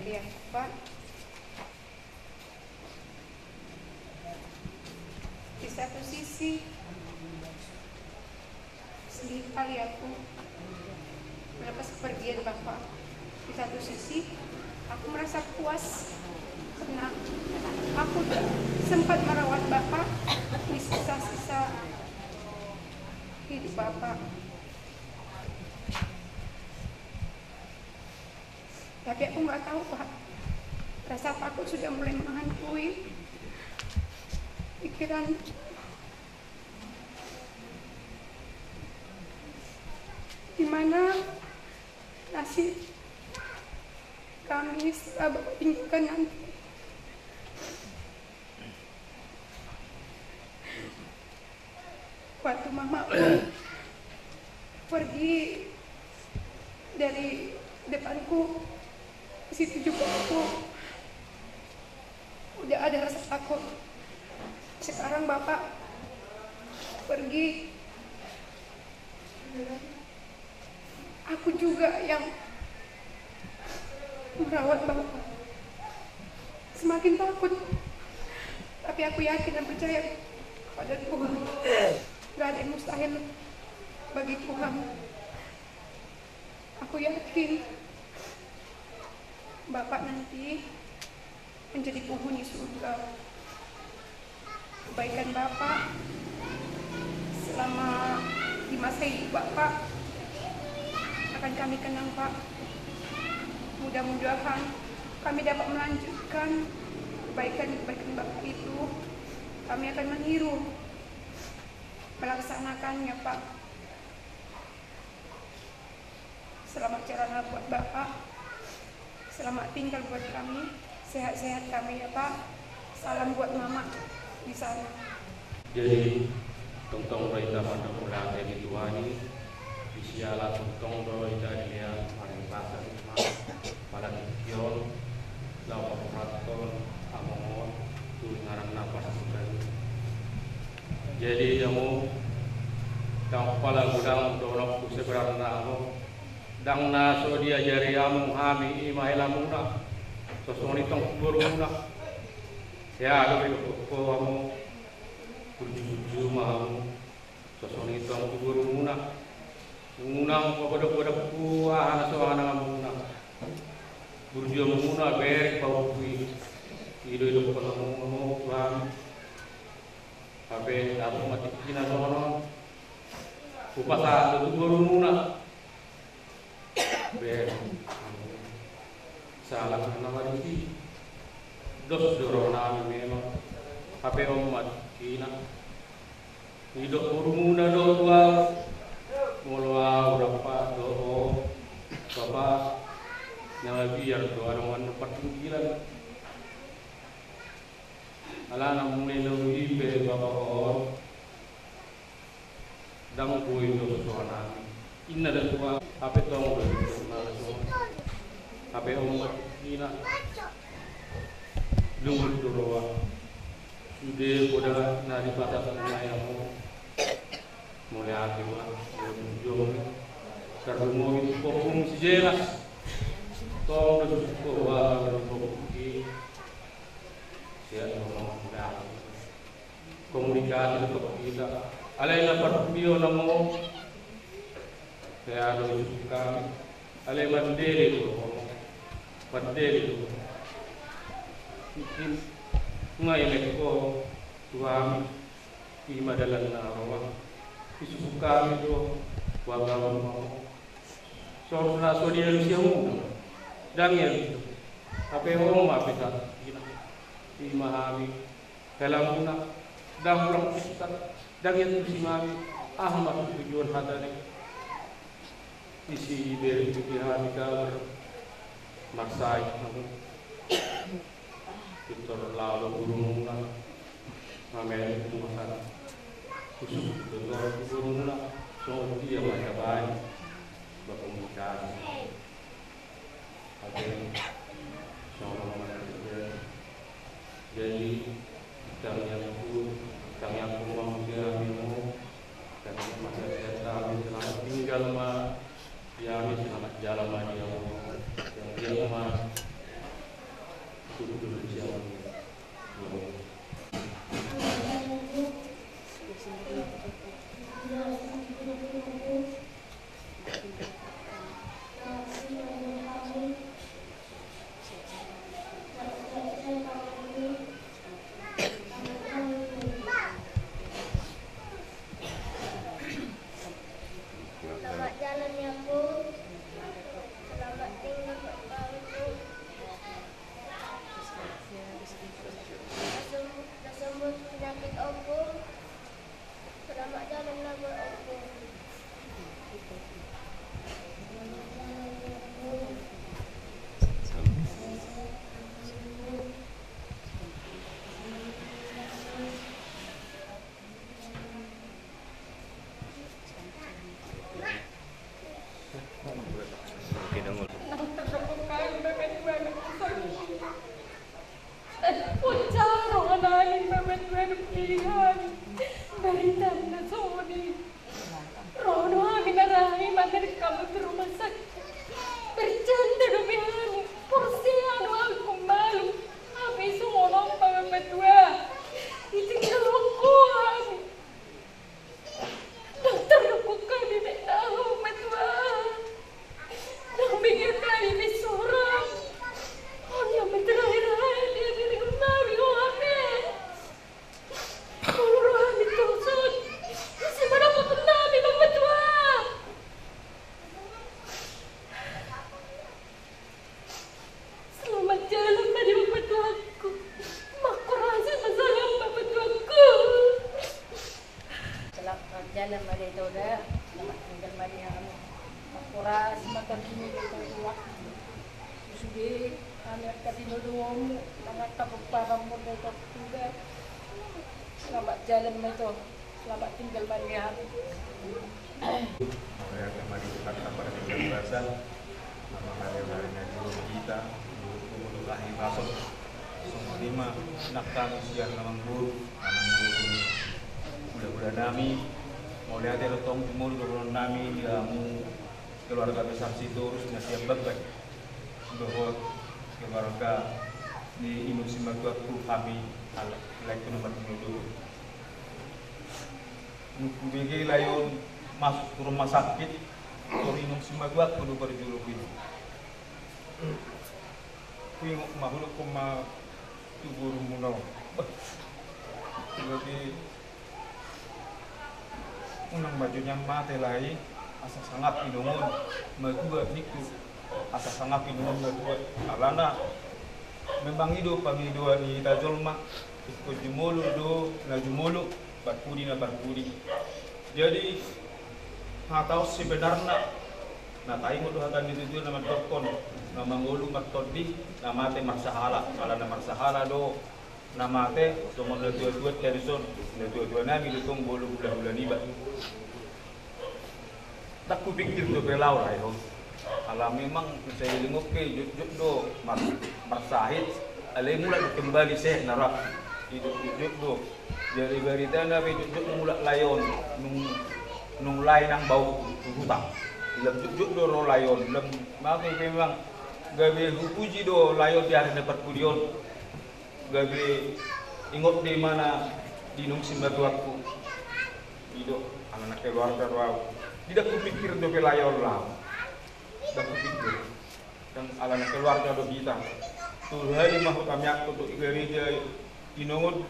dari aku, Pak. Di satu sisi sedih kali aku melepas kepergian Bapak. Di satu sisi aku merasa puas karena aku sempat merawat Bapak di sisa-sisa hidup Bapak. Tapi aku nggak tahu, Pak, rasa takut sudah mulai menghantui pikiran. Dimana nasib kami setelah Bapak tinggalkan nanti. Waktu Mama pergi dari depanku, di situ juga aku udah ada rasa takut. Sekarang Bapak pergi, aku juga yang merawat Bapak. Semakin takut, tapi aku yakin dan percaya pada Tuhan. Gak ada yang mustahil bagi Tuhan. Aku yakin Bapak nanti menjadi penghuni surga. Kebaikan Bapak selama di masa hidup Bapak akan kami kenang, Pak. Mudah-mudahan kami dapat melanjutkan kebaikan-kebaikan Bapak itu. Kami akan meniru, melaksanakannya, Pak. Selamat jalan buat Bapak. Selamat tinggal buat kami. Sehat-sehat kami ya, Pak. Salam buat Mama di sana. Jadi tong roita pada pulang dari tuani bisiala tong roita dia paling pasar pada kion lawa peraton amon tu ngarang nafas bukan. Jadi kamu tang kepala gudang donok kuseberan namo dang naso dia jari amu hami imahela muna sosoni tong guru muna ya ada ko kamu berjuju mau sosoni tong guru muna muna ko pada kuah anak soana muna berjuju muna berik bau kui hidup ko kamu Tuhan abe aku mati kina sono upasa tu guru muna ber salah nama di dos dorona memang abe umat kina hidup guru muna do tua mulwa berapa do bapak yang biar do orang pertinggilan ala mulai lebih be bapak or dang kui do soana inna da tua ape tong do na so ape umat kina lungul do roa sude boda nari batas ngayamu mulai ati wa jom karmo itu popung jelas tong do ko wa do ki sia ngomong dah komunikasi untuk kita alaina parpio namo saya do kami alai mandiri do mandiri do ngai leko tuami di madalan nawa isu kami do wagawan mau sorna sodia lusiamu dangel ape om ape sa di mahami kalamuna dang kurang ustad dangel si mami ahmad tujuan hadane isi beri hami kabar maksai namu kita lalu gurung na mamen kumasan khusus gurung na so dia macam baik berkomunikasi ada sama jadi yang kumang dia minum dan masih kami selamat tinggal ma dia selamat jalan ma dia yang dia ma tutur Jawa. Selamat jalan ya Bu. Selamat tinggal Pak Bu. Dah sembuh penyakit Om Bu. Selamat jalan lagi Om Bu. Bercanda demi hari, porsi anu aku malu. Habis ngomong sama berdua, ditinggal aku hari. Dokter aku kan tidak tahu berdua. Nak mikir kali ni seorang. Oh yang terakhir dia diri kemari orang. Kalau rohan ditosot, si mana pun nabi berdua. Selamat jalan tadi bapak tuaku. Maku rasa masalah bapak tuaku. Selamat jalan mari Toda. Selamat tinggal mari kami. Maku rasa makan kini kita buat. Sudah kami kasih doamu. Sangat takut paramu kita juga. Selamat jalan itu. Selamat tinggal mari kami. Mari mari kita pada tinggal berasa. Nama hari-harinya guru kita. Lahir masuk semua lima nak kami siang namang guru ini mudah-mudahan kami mau lihat ada tong timur turun kami diamu keluarga besar situ harusnya siap baik bahwa keluarga di Inung Simbagwaku kami like nomor 7 bagi layon masuk ke rumah sakit ke Inung Simbagwaku kudu berjuluk ini Kuingok mahuluk ko tuguro mo na. Jadi unang baju niya mate lahi asa sangap inungon madua niku asa sangap inungon madua alana memang hidup pangidua ni tajolma ikut jumulu do na jumulu barpudi na barpudi. Jadi hatau sebenarnya na tayo mo dohatan dituju na madokon na mangulu matodi na mate marsahala ala na marsahala do na mate so mo na tuwa terison na tuwa na mi dutong bolu bulan iba tak kupikir do belau rayo ala memang saya lingop ke jujud do marsahid ale mula kembali seh narak hidup do jadi berita na jujud mula layon nung lain ang bau hutang ilam jujud do ro layon ilam maki memang gabe puji do layon di hari dapat pudion gabe ingot di mana di nung Simbagwaku ido anak keluarga wow tidak kupikir do ke layon lah tidak kupikir dan anak keluarga do kita tuh hari mahut amyak to gereja inungut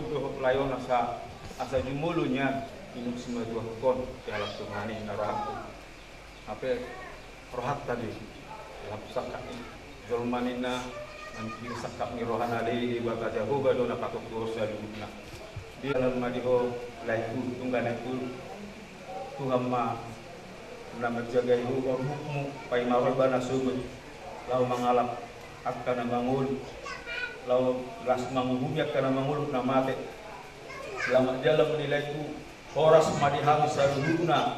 do layon asa jumulunya inung Simbagwaku kon di alam Tuhan ini naraku apa rohat tadi dalam sakak zolmanina nanti sakak ni rohana ali baka jahoga do napatok dosa dibuna di dalam madiho laiku tunggan itu tuhamma nama jaga ihu hukmu pai marobana subut lau mangalap akan mangul lau las mangubyak kana mangul namate selamat jalan menilai ku horas madihamis saruhuna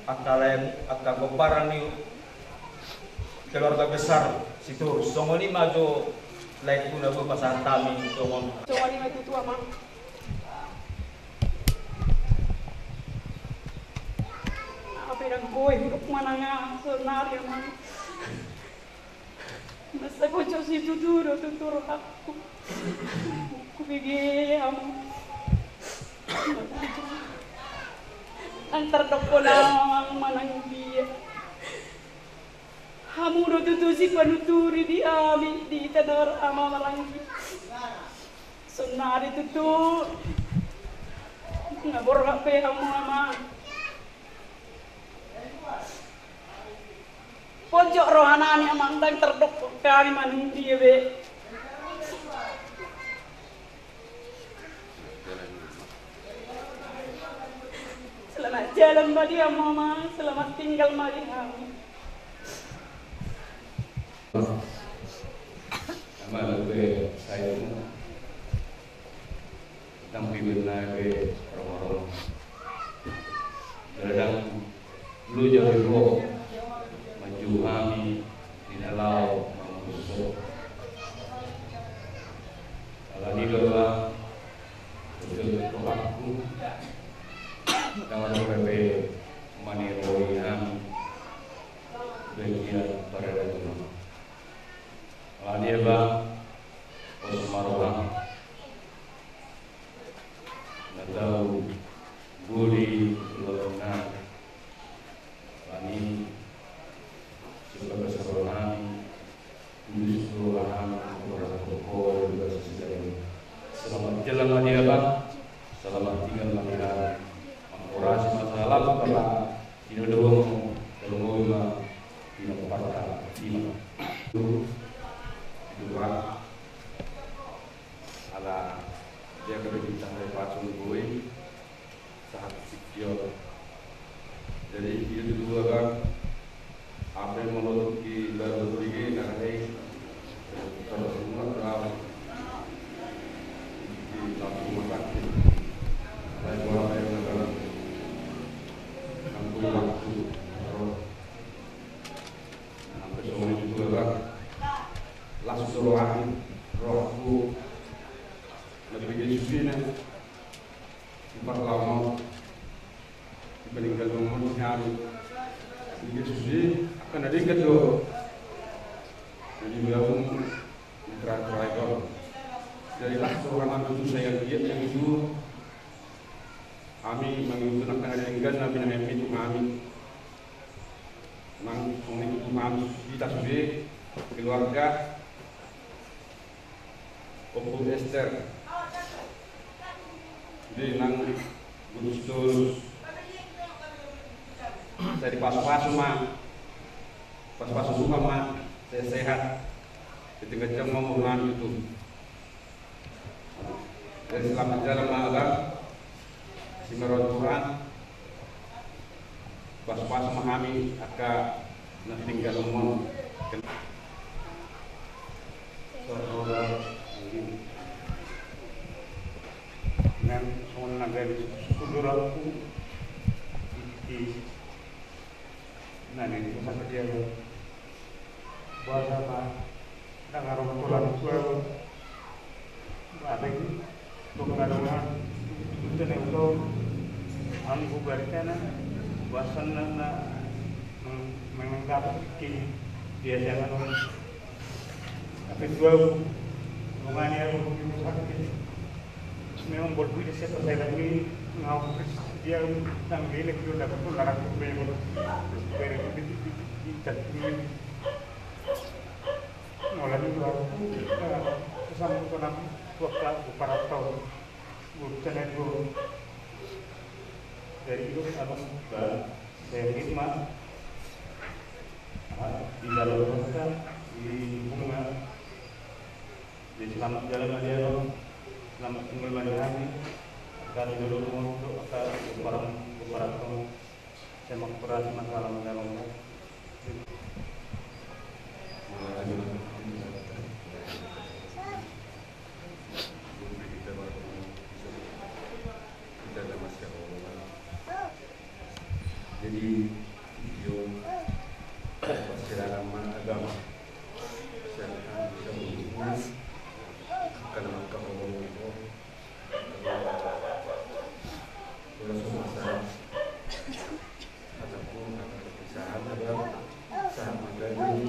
akal kobaran ni keluarga besar situ songoni maju laik pun aku pasang tami songon Songoni maju tua mang. Apa yang boy hidup mana nga senar ya mang. Masa ko pojok situ dulu tutur aku. Kupikir antar doko namang manang dia. Hamu do tutusi panuturi di ami di tanor ama malanggi. Sonari tutu ngabor kape hamu ama. Pojok rohanani amang dang terdok kami manang dia be. Selamat jalan Maria Mama, selamat tinggal Maria. Nama gue saya tentang pimpinan gue orang-orang dalam lu jadi roh maju kami di dalam mengusuk kalau ini adalah betul aku dengan PP maniroi kami bagian pada rumah kalau ini bang Osmarohang tahu budi lorona ani sebagai seorang industri orang kokol juga sesuatu selamat jalan dia bang selamat tinggal masyarakat mengurasi masalah karena tidak doang kalau mau tidak parta tidak dua ala dia kerja di tanah pasung gue saat sikio jadi itu dua kan apa yang menurut di dalam diri nanti kalau semua kalau di langsung makan ada orang yang dalam kampung waktu sampai semua itu dua kan langsung rohku lebih Yesusnya empat lama dibandingkan umurnya Yesus akan ada ingat doh jadi beliau terakhir jadilah seorang anak itu saya lihat yang itu kami menggunakan ada ingat nabi nabi itu kami mengikuti kami kita sudah keluarga Opo Esther jadi nang Gustus saya di pasu-pasu mah pas-pasu suka mah saya sehat ketika jam mau mengan itu dari selamat jalan malam si merawat Tuhan pas-pasu memahami akan tinggal umum dengan soal negara kuduraku di nani masa dia bahasa apa dengan orang tua tua ada ini pengaruhan itu nih untuk anggu berkena bahasa nana menganggap ki dia jangan orang tapi dua hubungannya begitu sakit memang berbeda siapa saya lagi ngau dia tang gile itu dapat pun larang problem dari di terkini mulai itu aku kesana itu nanti waktu para tahun bukan itu dari itu abang saya nikmat di dalam kota di bunga di selamat jalan dia selamat tinggal hari kali dulu untuk para kaum semak beras masalah mendalam jadi yo perjalanan agama saya bisa menghubungi karena kamu itu kalau masalah ataupun perpisahan ada sahabat ini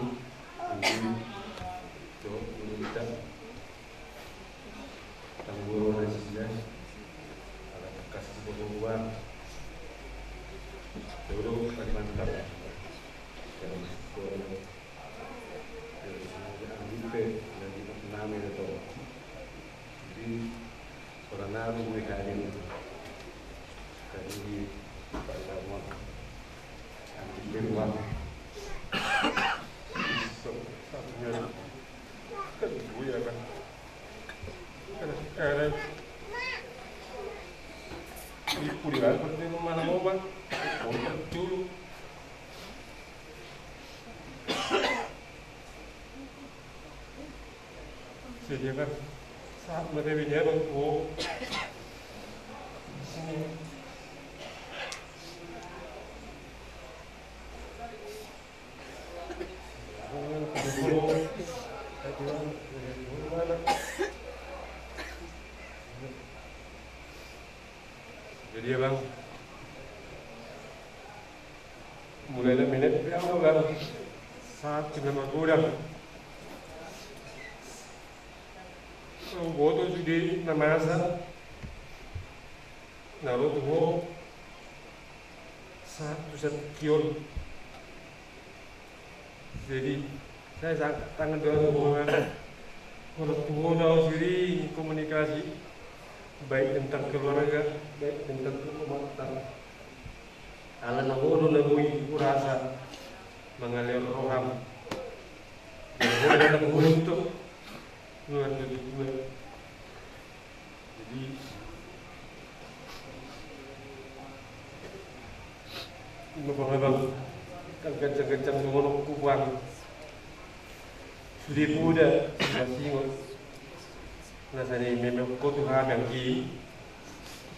Purihan seperti mana mau bang? Dulu. Jadi kan saat merewinya bang, sini. Jadi ya bang, mulai dari minit berapa bang? Saat kita berkurang, bodoh jadi namasa, naruh tuh saat pusat kion. Jadi saya sangat doa hubungan orang tua sendiri komunikasi baik tentang keluarga, baik tentang rumah tangga. Kalau nabodo nabui kurasa mengalir orang, nabodo nabodo untuk luar dua. Jadi bang, kan kencang-kencang ngomong kubang. Sudah muda, masih ngot. Nasani memang kau Tuhan yang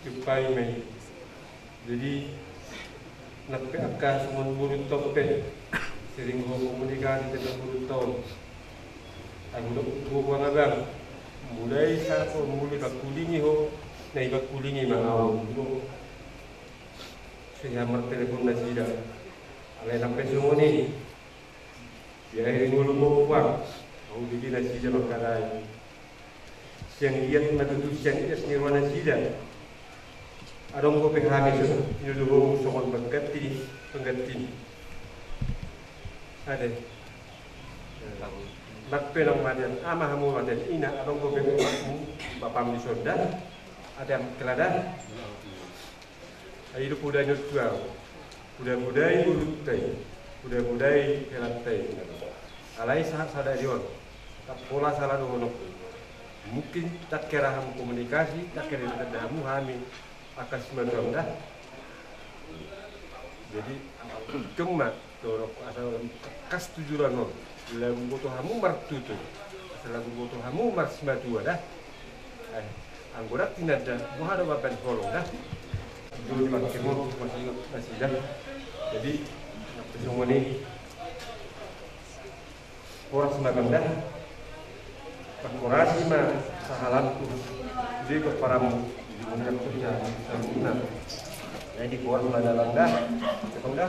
jupai mai. Jadi nak peakah semua burut tope, sering komunikasi dengan burut tahun. Aku nak buang abang. Mulai saat mulai bakulingi ho, naik bakulingi mangau. Saya telepon nasi dah. Alai sampai semua ni. Ya ini ngulu buang. Aku bikin nasi dah makarai. Siang giat matutu siang es nirwana sida. Adong ko penghami so inudugo sokon pengganti. Ada. Bakpe nang madian ama hamu madian ina adong ko penghami bapam di sonda. Ada kelada. Ayo kuda nyut gua. Kuda-kudai urutai. Kuda-kudai kelatai. Alai sada dion. Tak pola salah dono. Mungkin tak kira ham komunikasi, tak kira damu hami akas mandam dah. Jadi kemak dorok asal kas tujuran no. Lagu boto hamu martutu. Lagu boto hamu mars madua dah. Anggora tinada, mau ada bapan kolong dah. Dulu dipakai mo masih dah. Jadi semua ni orang semacam dah. Pakurasi mah sahalanku di keparamu di mana kerja sempurna. Jadi kuat dalam dah, ketemu dah.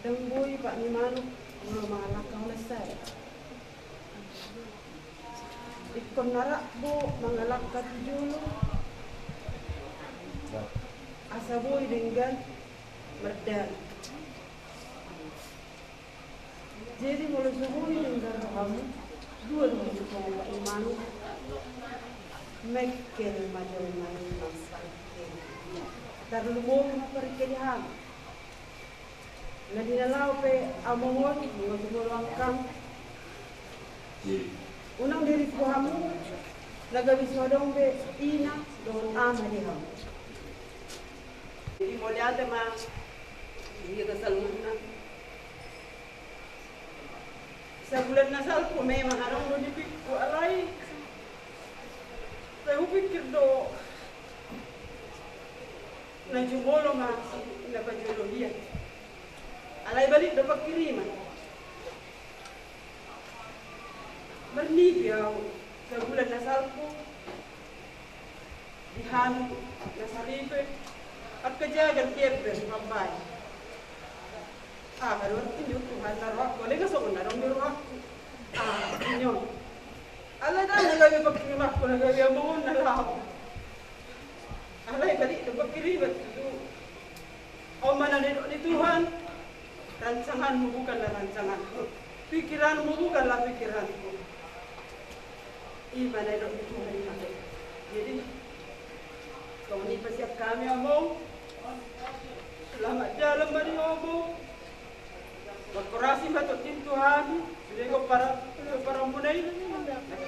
Dengboy Pak Nimano mengamalak kau lesai. Ikon narak bo mengalak katujulu. Asaboy dengan merdan. Jadi mulai subuh dengan kamu dua minggu kau Pak Nimano. Mekel major main masal. Terlalu perkelihan. Nadinalau pe amon ngotulong kam. Unang diri ko hamu nagabis modong be ina don ama di hamu. Jadi modal tema dia kesaluna. Sebulan nasal ko memang harang do dipik ko alai. Saya pikir do na jumolo ma na pajulo dia. Alai balik dapat kiriman. Bernibiau sebulan nasalku dihan nasalipe at kajagan kiebre mabay. Baru tinjuk Tuhan naruh boleh ke soal narong di ruang. Inyon. Ala na nagabi pagkirimak ko nagabi mo na lang. Alay balik na pagkirimat itu. O mananiro ni Tuhan, rancangan mo bukanlah rancanganku. Pikiran mo bukanlah pikiranku. Iman ay ni Tuhan. Jadi, kau ni pasiap kami omong. Selamat jalan bari omong. Berkorasi batuk tim Tuhan. Sudah kau para munai.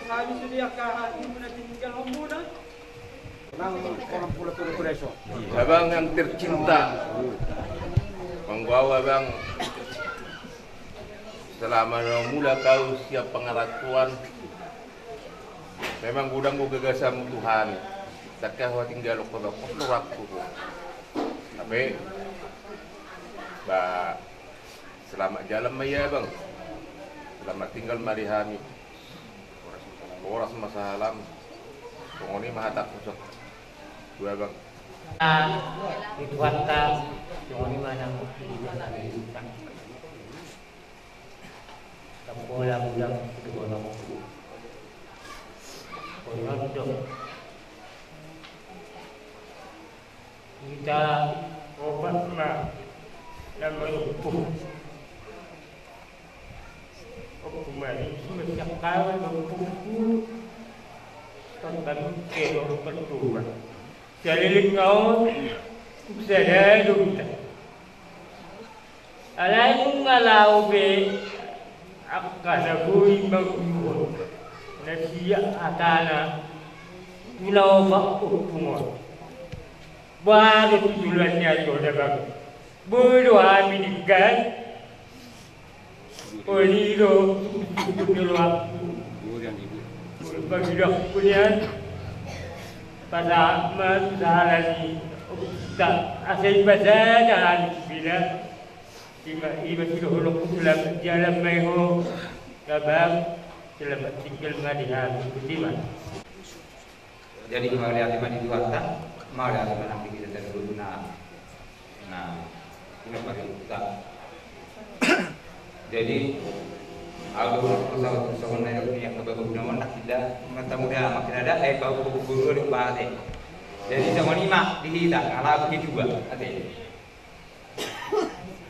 Kami sudah kahati munai tinggal omuna. Abang yang tercinta, membawa abang selama mula kau siap pengaratuan. Memang gudang gagasan Tuhan. Takkan kau tinggal waktu. Tapi, selamat jalan maya bang. Selamat tinggal mari kami. Boras masalah. Pengoni maha tak kusuk. Dua bang. Dituatkan pengoni mana bola bulan kedua kita obat mah dan melupuh mari setiap kali melupuh tentang kehidupan jadi kau bisa dulu alai ngalau be akan aku imbang nasiya atana pulau bakupumon baru tujuannya sudah bagus berdoa minikan oliro berdoa bagi dokternya pada masalah ini tak asal baca jalan bila iba sudah pulang jalan meho kabang selamat tinggal madihan beriman. Jadi mau lihat di mana diwata, mau lihat di mana kita terus nah ini bagi kita. Jadi aku pesawat naik yang kebagusan nak tidak mata muda makin ada bau guru di bawah. Jadi sama lima dihita kalau begitu juga ada.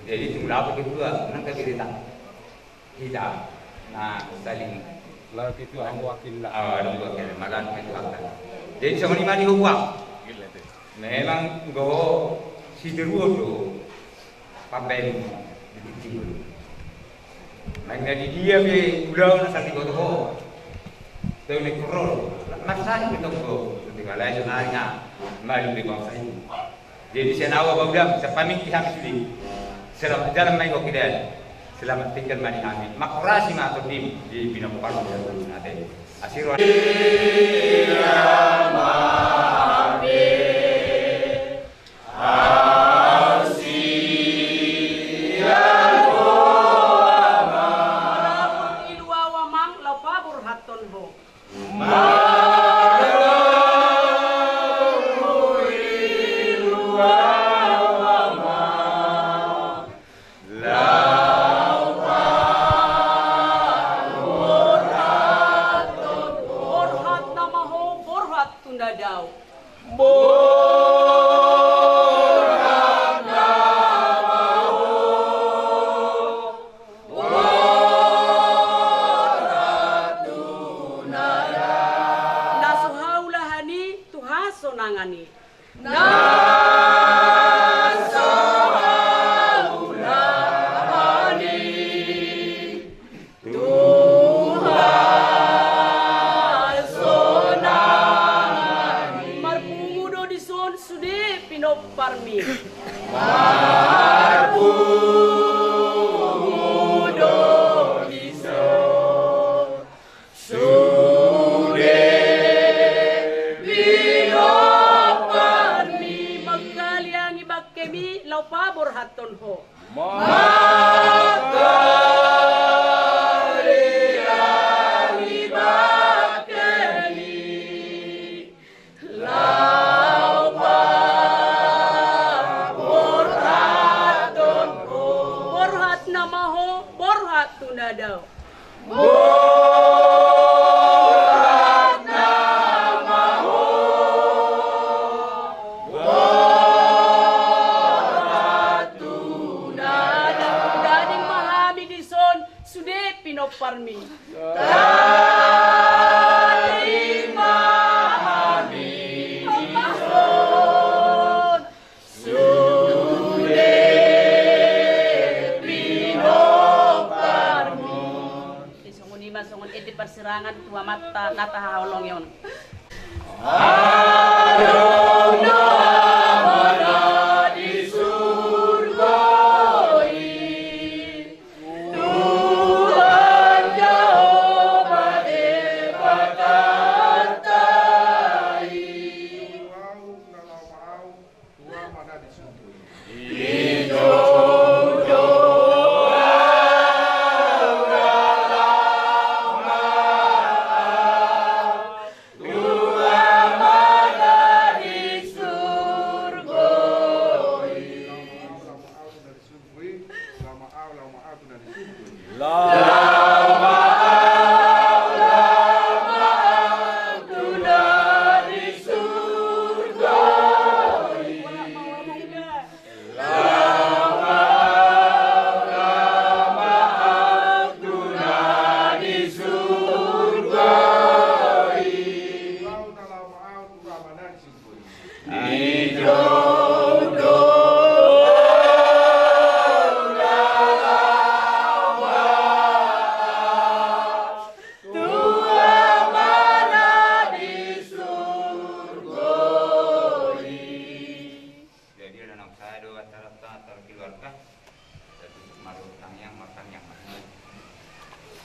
Jadi jumlah begitu juga nanti kita tidak. Nah saling lah itu ang wakil lah. Dong wakil makan itu akan. Jadi sama lima dihukum. Memang go si deruo tu papen di Magna di dia be ulau na sa tigo to. Tayo ni korol. Masahin ito ko. Ketika lain nanya, malu di bangsa ini. Jadi saya nawa bagam sa pamingkihan sili. Selamat jalan mai ko kidan. Selamat tinggal mani kami. Makurasi ma to tim di pinapal natin. Asiro. Namaho borhat tunadaw. pinoparmi. Songon iti persirangan tua mata nata haolong yon. Arona mana di surga Tuhan jauh pada berkatai. Tuhan mana di surga.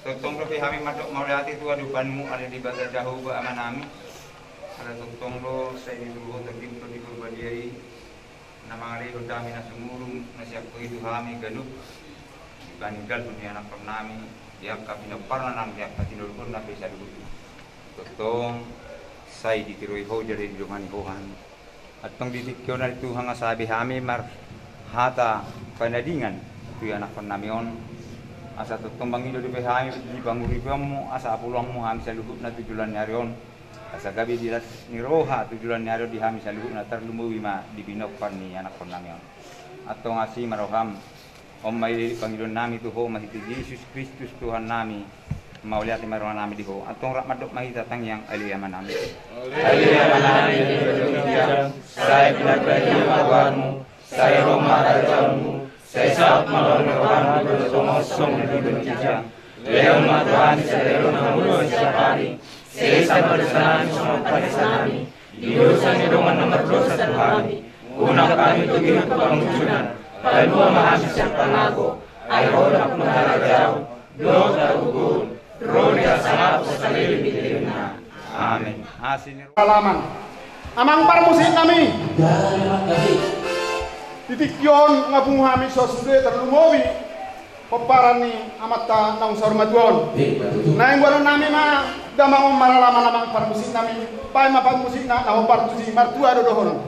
Totong lebih kami madok mauliati Tuhan dupanmu ada di baga jauh ba amanami. Ada totong lo saya dulu terdim to di berbadiai. Nama ali berdami nasumurung nasiap itu kami ganup. Dibandingkan dunia anak pernami yang kami parna nam yang patinul pun nabi saya dulu. Totong saya ditirui ho jadi di rumah Tuhan. Atong ditikyon itu hanga sabi kami mar hata panadingan tu anak pernamion. Asa tumbang ido di behai di banguribamu asa pulangmu ham saluhut na tujulan nyarion asa gabi di niroha tujulan nyaro di ham saluhut na terlumbu wima di binok parni anak pernamion atau ngasi maroham om mai pangilon nami tuho mahiti Yesus Kristus Tuhan nami mau lihat marohan nami diho atau rak madok mahi datang yang aliyaman nami aliyaman nami saya benar bagi Tuhanmu saya Roma rajamu saya saat malam Tuhan bersama-sama di berjejak. Leo Tuhan saya mengambil setiap hari. Saya sama bersenang sama pada sanami. Di dosa dengan nomor dosa Tuhan. Guna kami tujuh kebangunan. Lalu memahami siapa nago. Ayo nak menghara jauh. Dosa ugun. Roh dia sangat sekali diterima. Amin. Asin. Halaman. Amang parmusin kami. Terima kasih. Titikyon nga bunghami sa sude terlumowi peparani amata naung sarumatuon. Naing buwan nami ma damang maralaman namang parmusik nami. Pai ma parmusik na naho partusi martua dodohonon.